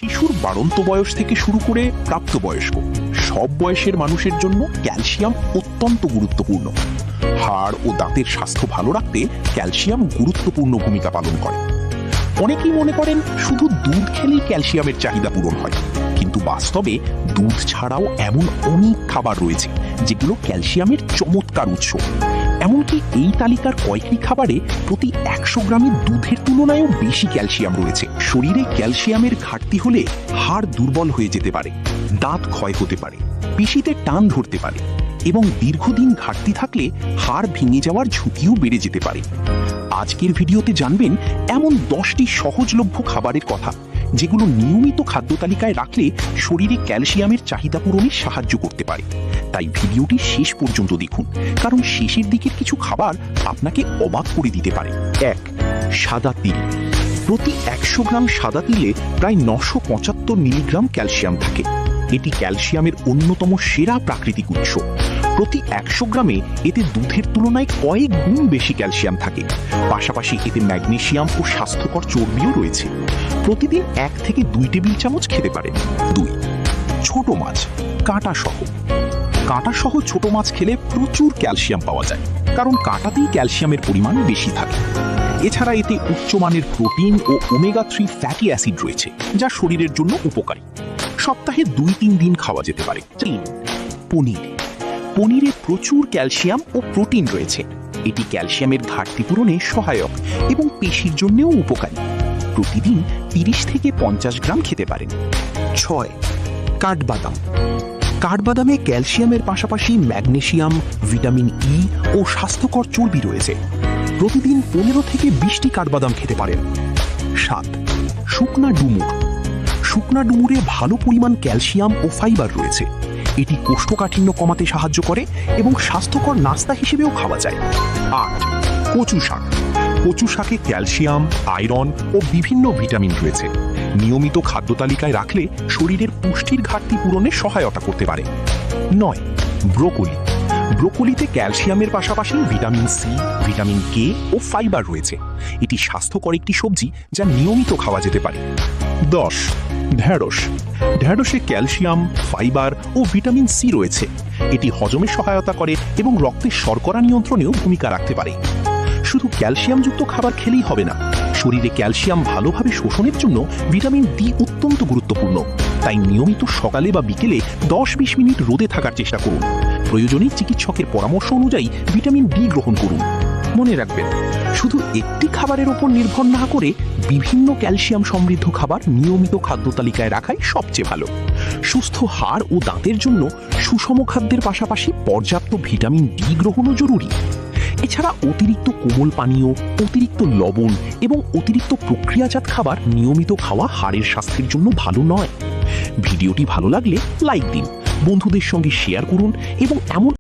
শিশুর বাড়ন্ত বয়স থেকে শুরু করে প্রাপ্তবয়স্ক সব বয়সের মানুষের জন্য ক্যালসিয়াম অত্যন্ত গুরুত্বপূর্ণ। হাড় ও দাঁতের স্বাস্থ্য ভালো রাখতে ক্যালসিয়াম গুরুত্বপূর্ণ ভূমিকা পালন করে। অনেকেই মনে করেন শুধু দুধ খেলেই ক্যালসিয়ামের চাহিদা পূরণ হয়, কিন্তু বাস্তবে দুধ ছাড়াও এমন অনেক খাবার রয়েছে যেগুলো ক্যালসিয়ামের চমৎকার উৎস। এমনকি এই তালিকার কয়েকটি খাবারে প্রতি 100 গ্রামে দুধের তুলনায়ও বেশি ক্যালসিয়াম রয়েছে। শরীরে ক্যালসিয়ামের ঘাটতি হলে হাড় দুর্বল হয়ে যেতে পারে, দাঁত ক্ষয় হতে পারে, পেশিতে টান ধরতে পারে এবং দীর্ঘদিন ঘাটতি থাকলে হাড় ভেঙে যাওয়ার ঝুঁকিও বেড়ে যেতে পারে। আজকের ভিডিওতে জানবেন এমন 10টি সহজলভ্য খাবারের কথা যেগুলো নিয়মিত খাদ্য তালিকায় রাখলে শরীরে ক্যালসিয়ামের চাহিদা পূরণে সাহায্য করতে পারে। তাই ভিডিওটি শেষ পর্যন্ত দেখুন, কারণ শেষের দিকের কিছু খাবার আপনাকে অবাক করে দিতে পারে। 1. সাদা তিল। প্রতি 100 গ্রাম সাদা তিলে প্রায় 975 মিলিগ্রাম ক্যালসিয়াম থাকে। এটি ক্যালসিয়ামের অন্যতম সেরা প্রাকৃতিক উৎস। প্রতি 100 গ্রামে এতে দুধের তুলনায় কয়েক গুণ বেশি ক্যালসিয়াম থাকে। পাশাপাশি এতে ম্যাগনেসিয়াম ও স্বাস্থ্যকর চর্বিও রয়েছে। প্রতিদিন 1 থেকে 2 টেবিল চামচ খেতে পারেন। 2. ছোট মাছ, কাঁটা সহ। কাঁটা সহ ছোট মাছ খেলে প্রচুর ক্যালসিয়াম পাওয়া যায়, কারণ কাঁটাতেই ক্যালসিয়ামের পরিমাণ বেশি থাকে। এছাড়া এতে উচ্চমানের প্রোটিন ও ওমেগা 3 ফ্যাটি অ্যাসিড রয়েছে, যা শরীরের জন্য উপকারী। সপ্তাহে 2-3 দিন খাওয়া যেতে পারে। 3. পনির। পনিরে প্রচুর ক্যালসিয়াম ও প্রোটিন রয়েছে। এটি ক্যালসিয়ামের ঘাটতি পূরণে সহায়ক এবং পেশির জন্যও উপকারী। প্রতিদিন 30 থেকে 50 গ্রাম খেতে পারেন। 6. কাঠবাদাম। কাঠবাদামে ক্যালসিয়ামের পাশাপাশি ম্যাগনেসিয়াম, ভিটামিন ই ও স্বাস্থ্যকর চর্বি রয়েছে। প্রতিদিন 15 থেকে 20টি কাঠবাদাম খেতে পারেন। 7. শুকনা ডুমুর। শুকনা ডুমুরে ভালো পরিমাণ ক্যালসিয়াম ও ফাইবার রয়েছে। এটি কোষ্ঠকাঠিন্য কমাতে সাহায্য করে এবং স্বাস্থ্যকর নাস্তা হিসেবেও খাওয়া যায়। 8. কচু শাক। কচু শাকে ক্যালসিয়াম, আয়রন ও বিভিন্ন ভিটামিন রয়েছে। নিয়মিত খাদ্য তালিকায় রাখলে শরীরের পুষ্টির ঘাটতি পূরণে সহায়তা করতে পারে। 9. ব্রোকলি। ব্রোকলিতে ক্যালসিয়ামের পাশাপাশি ভিটামিন সি, ভিটামিন কে ও ফাইবার রয়েছে। এটি স্বাস্থ্যকর একটি সবজি যা নিয়মিত খাওয়া যেতে পারে। 10. ঢেঁড়স। ঢেঁড়সে ক্যালসিয়াম, ফাইবার ও ভিটামিন সি রয়েছে। এটি হজমে সহায়তা করে এবং রক্তের শর্করা নিয়ন্ত্রণেও ভূমিকা রাখতে পারে। শুধু ক্যালসিয়ামযুক্ত খাবার খেলেই হবে না, শরীরে ক্যালসিয়াম ভালোভাবে শোষণের জন্য ভিটামিন ডি অত্যন্ত গুরুত্বপূর্ণ। তাই নিয়মিত সকালে বা বিকেলে 10-20 মিনিট রোদে থাকার চেষ্টা করুন। প্রয়োজনে চিকিৎসকের পরামর্শ অনুযায়ী ভিটামিন ডি গ্রহণ করুন। মনে রাখবেন, শুধু একটি খাবারের উপর নির্ভর না করে বিভিন্ন ক্যালসিয়াম সমৃদ্ধ খাবার নিয়মিত খাদ্য তালিকায় রাখাই সবচেয়ে ভালো। সুস্থ হাড় ও দাঁতের জন্য সুষম খাদ্যের পাশাপাশি পর্যাপ্ত ভিটামিন ডি গ্রহণও জরুরি। এছাড়া অতিরিক্ত কোমল পানীয়, অতিরিক্ত লবণ এবং অতিরিক্ত প্রক্রিয়াজাত খাবার নিয়মিত খাওয়া হাড়ের স্বাস্থ্যের জন্য ভালো নয়। ভিডিওটি ভালো লাগলে লাইক দিন, বন্ধুদের সঙ্গে শেয়ার করুন এবং এমন